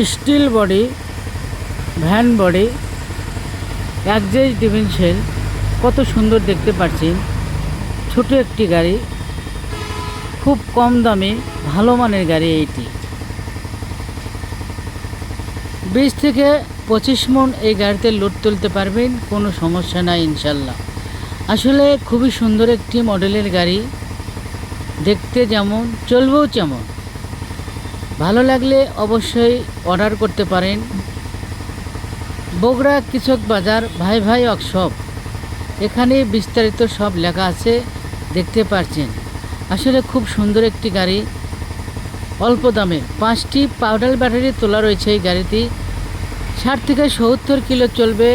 Steel body, van body, একজেস ডিফেন্সের, কত সুন্দর দেখতে পাচ্ছেন। ছোট একটি গাড়ি, খুব কম দামে ভালো মানের গাড়ি এইটি। 20 থেকে 25 মণ এই গাড়িতে লোড তুলতে পারবেন, কোনো সমস্যা নাই ইনশাল্লাহ। আসলে খুবই সুন্দর একটি মডেলের গাড়ি, দেখতে যেমন চলবেও তেমন। ভালো লাগলে অবশ্যই অর্ডার করতে পারেন। বগুড়া কৃষক বাজার, ভাই ভাই ওয়ার্কশপ, এখানে বিস্তারিত সব লেখা আছে, দেখতে পাচ্ছেন। আসলে খুব সুন্দর একটি গাড়ি, অল্প দামে 5টি পাউডার ব্যাটারি তোলা রয়েছে এই গাড়িটি। 60 থেকে 70 কিলো চলবে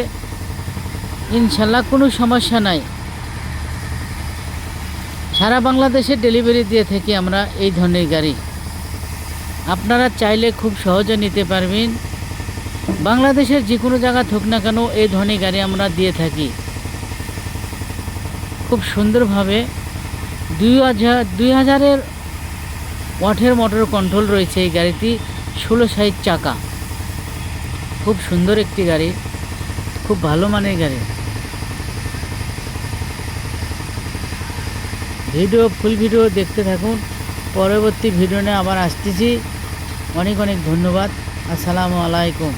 ইনশাল্লাহ, কোনো সমস্যা নাই। সারা বাংলাদেশে ডেলিভারি দিয়ে থাকি আমরা এই ধরনের গাড়ি। আপনারা চাইলে খুব সহজে নিতে পারবেন। বাংলাদেশের যে কোনো জায়গা থাক না কেন এই ধরনের গাড়ি আমরা দিয়ে থাকি খুব সুন্দরভাবে। 2000 ওয়াটের মোটর কন্ট্রোল রয়েছে এই গাড়িটি। 16 সাইজ চাকা, খুব সুন্দর একটি গাড়ি, খুব ভালো মানের গাড়ি। ফুল ভিডিও দেখতে থাকুন। পরবর্তী ভিডিও নিয়ে আবার আসতেছি। অনেক অনেক ধন্যবাদ। আসসালামু আলাইকুম।